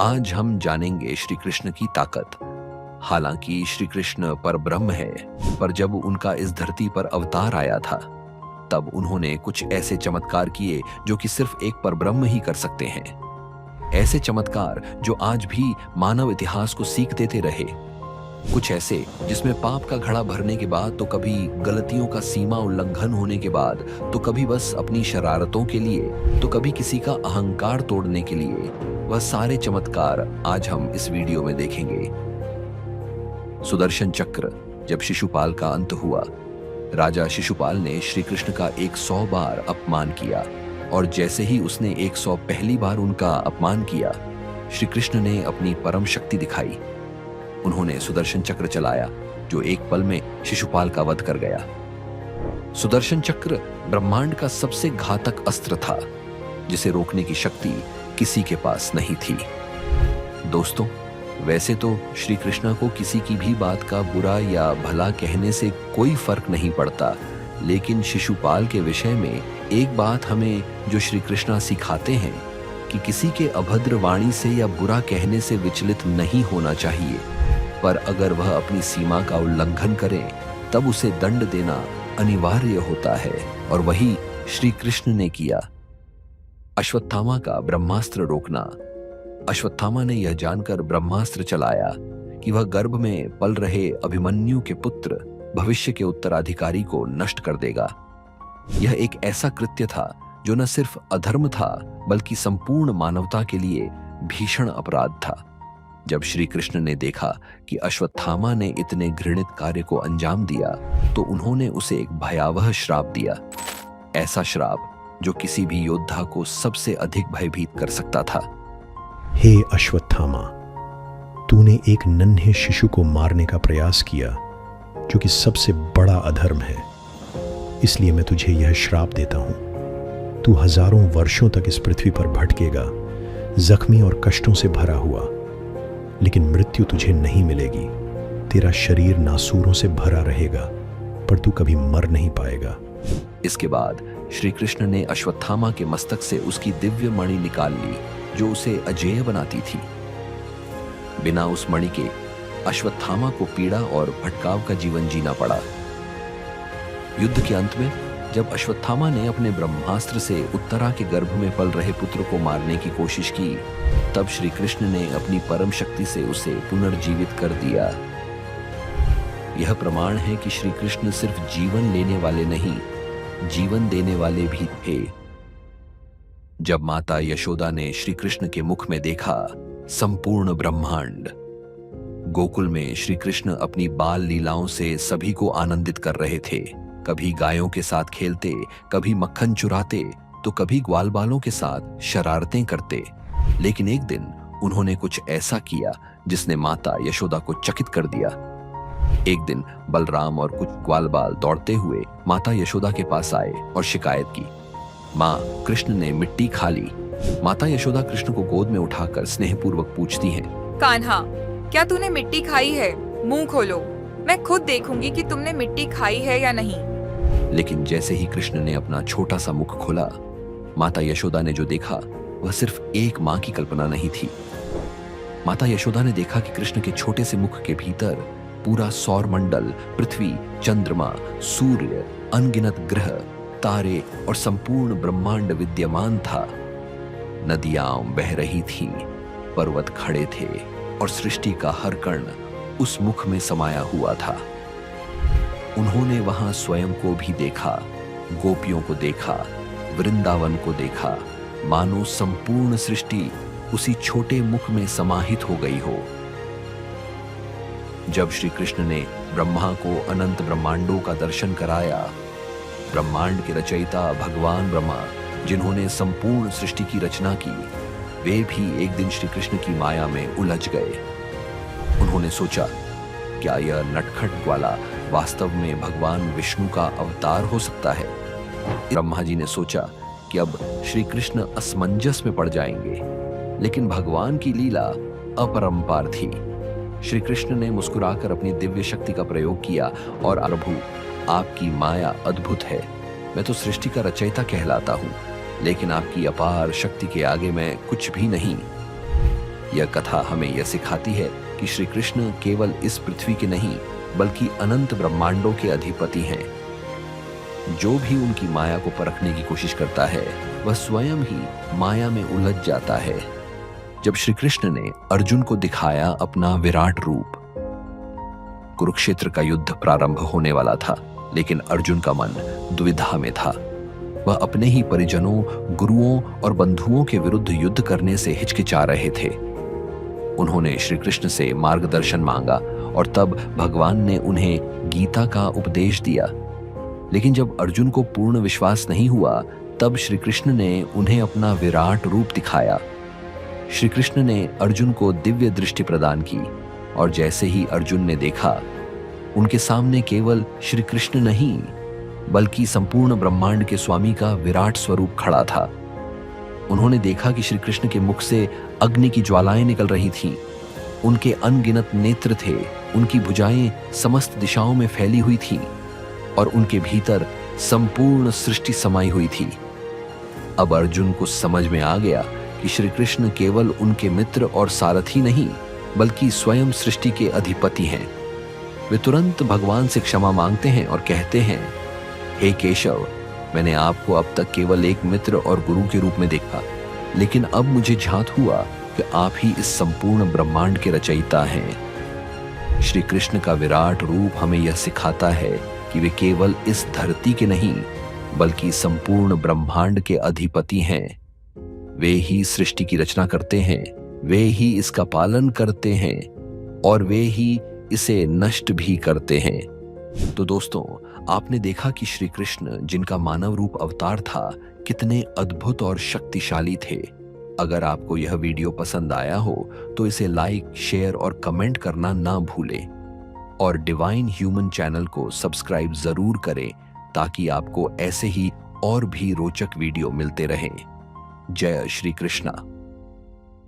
आज हम जानेंगे श्री कृष्ण की ताकत। हालांकि श्री कृष्ण परब्रह्म है, पर जब उनका इस धरती पर अवतार आया था, तब उन्होंने कुछ ऐसे चमत्कार किए जो कि सिर्फ एक परब्रह्म ही कर सकते हैं। ऐसे चमत्कार जो आज भी मानव इतिहास को सीख देते रहे। कुछ ऐसे जिसमें पाप का घड़ा भरने के बाद, तो कभी गलतियों का सीमा उल्लंघन होने के बाद, तो कभी बस अपनी शरारतों के लिए, तो कभी किसी का अहंकार तोड़ने के लिए, वह सारे चमत्कार आज हम इस वीडियो में देखेंगे। सुदर्शन चक्र। जब शिशुपाल का अंत हुआ, राजा शिशुपाल ने श्री कृष्ण का 100 बार अपमान किया, और जैसे ही उसने 100 पहली बार उनका अपमान किया, श्री कृष्ण ने अपनी परम शक्ति दिखाई। उन्होंने सुदर्शन चक्र चलाया, जो एक पल में शिशुपाल का वध कर गया। सुदर्शन चक्र ब्रह्मांड का सबसे घातक अस्त्र था, जिसे रोकने की शक्ति किसी के पास नहीं थी। दोस्तों, वैसे तो श्री कृष्ण को किसी की भी बात का बुरा या भला कहने से कोई फर्क नहीं पड़ता, लेकिन शिशुपाल के विषय में एक बात हमें जो श्री कृष्ण सिखाते हैं कि किसी के अभद्र वाणी से या बुरा कहने से विचलित नहीं होना चाहिए, पर अगर वह अपनी सीमा का उल्लंघन करे तब उसे दंड देना अनिवार्य होता है, और वही श्री कृष्ण ने किया। अश्वत्थामा का ब्रह्मास्त्र रोकना। अश्वत्थामा ने यह जानकर ब्रह्मास्त्र चलाया कि वह गर्भ में पल रहे अभिमन्यु के पुत्र, भविष्य के उत्तराधिकारी को नष्ट कर देगा। यह एक ऐसा कृत्य था जो न सिर्फ अधर्म था, बल्कि संपूर्ण मानवता के लिए भीषण अपराध था। जब श्री कृष्ण ने देखा कि अश्वत्थामा ने इतने घृणित कार्य को अंजाम दिया, तो उन्होंने उसे एक भयावह श्राप दिया। ऐसा श्राप जो किसी भी योद्धा को सबसे अधिक भयभीत कर सकता था। हे अश्वत्थामा, तूने एक नन्हे शिशु को मारने का प्रयास किया, जो कि सबसे बड़ा अधर्म है। इसलिए मैं तुझे यह श्राप देता हूं। तू हजारों वर्षों तक इस पृथ्वी पर भटकेगा, जख्मी और कष्टों से भरा हुआ, लेकिन मृत्यु तुझे नहीं मिलेगी। तेरा शरीर नासूरों से भरा रहेगा, पर तू कभी मर नहीं पाएगा। इसके बाद श्री कृष्ण ने अश्वत्थामा के मस्तक से उसकी दिव्य मणि निकाल ली, जो उसे अजेय बनाती थी। बिना उस मणि के अश्वत्थामा को पीड़ा और भटकाव का जीवन जीना पड़ा। युद्ध के अंत में जब अश्वत्थामा ने अपने ब्रह्मास्त्र से उत्तरा के गर्भ में पल रहे पुत्र को मारने की कोशिश की, तब श्री कृष्ण ने अपनी परम शक्ति से उसे पुनर्जीवित कर दिया। यह प्रमाण है कि श्री कृष्ण सिर्फ जीवन लेने वाले नहीं, जीवन देने वाले भी थे। जब माता यशोदा ने श्री कृष्ण के मुख में देखा संपूर्ण ब्रह्मांड, गोकुल में श्री कृष्ण अपनी बाल लीलाओं से सभी को आनंदित कर रहे थे। कभी गायों के साथ खेलते, कभी मक्खन चुराते, तो कभी ग्वालबालों के साथ शरारतें करते। लेकिन एक दिन उन्होंने कुछ ऐसा किया जिसने माता यशोदा को चकित कर दिया। एक दिन बलराम और कुछ ग्वालबाल दौड़ते हुए माता यशोदा के पास आए और शिकायत की, माँ, कृष्ण ने मिट्टी खा ली। माता यशोदा कृष्ण को गोद में उठाकर स्नेहपूर्वक पूछती हैं, कान्हा, क्या तूने मिट्टी खाई है? मुंह खोलो, मैं खुद देखूंगी कि तुमने मिट्टी खाई है या नहीं। लेकिन जैसे ही कृष्ण ने अपना छोटा सा मुख खोला, माता यशोदा ने जो देखा वह सिर्फ एक माँ की कल्पना नहीं थी। माता यशोदा ने देखा कि कृष्ण के छोटे से मुख के भीतर पूरा सौर मंडल, पृथ्वी, चंद्रमा, सूर्य, अनगिनत ग्रह, तारे और संपूर्ण ब्रह्मांड विद्यमान था। नदियां बह रही थीं, पर्वत खड़े थे, और सृष्टि का हर कण उस मुख में समाया हुआ था। उन्होंने वहां स्वयं को भी देखा, गोपियों को देखा, वृंदावन को देखा, मानो संपूर्ण सृष्टि उसी छोटे मुख में समाहित हो गई हो। जब श्री कृष्ण ने ब्रह्मा को अनंत ब्रह्मांडों का दर्शन कराया, ब्रह्मांड के रचयिता भगवान ब्रह्मा, जिन्होंने संपूर्ण सृष्टि की रचना की, वे भी एक दिन श्री कृष्ण की माया में उलझ गए। उन्होंने सोचा, क्या यह नटखट ग्वाला वास्तव में भगवान विष्णु का अवतार हो सकता है? ब्रह्मा जी ने सोचा कि अब श्री कृष्ण असमंजस में पड़ जाएंगे, लेकिन भगवान की लीला अपरंपार थी। श्री कृष्ण ने मुस्कुराकर अपनी दिव्य शक्ति का प्रयोग किया और, प्रभु, आपकी माया अद्भुत है। मैं तो सृष्टि का रचयिता कहलाता हूं, लेकिन आपकी अपार शक्ति के आगे मैं कुछ भी नहीं। यह कथा हमें यह सिखाती है कि श्री कृष्ण केवल इस पृथ्वी के नहीं बल्कि अनंत ब्रह्मांडों के अधिपति हैं। जो भी उनकी माया को परखने की कोशिश करता है वह स्वयं ही माया में उलझ जाता है। जब श्री कृष्ण ने अर्जुन को दिखाया अपना विराट रूप, कुरुक्षेत्र का युद्ध प्रारंभ होने वाला था, लेकिन अर्जुन का मन दुविधा में था। वह अपने ही परिजनों, गुरुओं और बंधुओं के विरुद्ध युद्ध करने से हिचकिचा रहे थे। उन्होंने श्री कृष्ण से मार्गदर्शन मांगा और तब भगवान ने उन्हें गीता का उपदेश दिया। लेकिन जब अर्जुन को पूर्ण विश्वास नहीं हुआ, तब श्री कृष्ण ने उन्हें अपना विराट रूप दिखाया। श्री कृष्ण ने अर्जुन को दिव्य दृष्टि प्रदान की और जैसे ही अर्जुन ने देखा, उनके सामने केवल श्री कृष्ण नहीं बल्कि संपूर्ण ब्रह्मांड के स्वामी का विराट स्वरूप खड़ा था। उन्होंने देखा कि श्री कृष्ण के मुख से अग्नि की ज्वालाएं निकल रही थीं। उनके अनगिनत नेत्र थे, उनकी भुजाएं समस्त दिशाओं में फैली हुई थीं और उनके भीतर संपूर्ण सृष्टि समाई हुई थी। अब अर्जुन को समझ में आ गया कि श्री कृष्ण केवल उनके मित्र और सारथी नहीं बल्कि स्वयं सृष्टि के अधिपति हैं। वे तुरंत भगवान से क्षमा मांगते हैं और कहते हैं, हे केशव, मैंने आपको अब तक केवल एक मित्र और गुरु के रूप में देखा, लेकिन अब मुझे झांत हुआ कि आप ही इस संपूर्ण ब्रह्मांड के रचयिता हैं। श्री कृष्ण का विराट रूप हमें यह सिखाता है कि वे केवल इस धरती के नहीं बल्कि संपूर्ण ब्रह्मांड के अधिपति हैं। वे ही सृष्टि की रचना करते हैं, वे ही इसका पालन करते हैं और वे ही इसे नष्ट भी करते हैं। तो दोस्तों, आपने देखा कि श्री कृष्ण, जिनका मानव रूप अवतार था, कितने अद्भुत और शक्तिशाली थे। अगर आपको यह वीडियो पसंद आया हो तो इसे लाइक, शेयर और कमेंट करना ना भूलें और डिवाइन ह्यूमन चैनल को सब्सक्राइब जरूर करें ताकि आपको ऐसे ही और भी रोचक वीडियो मिलते रहें। जय श्री कृष्णा।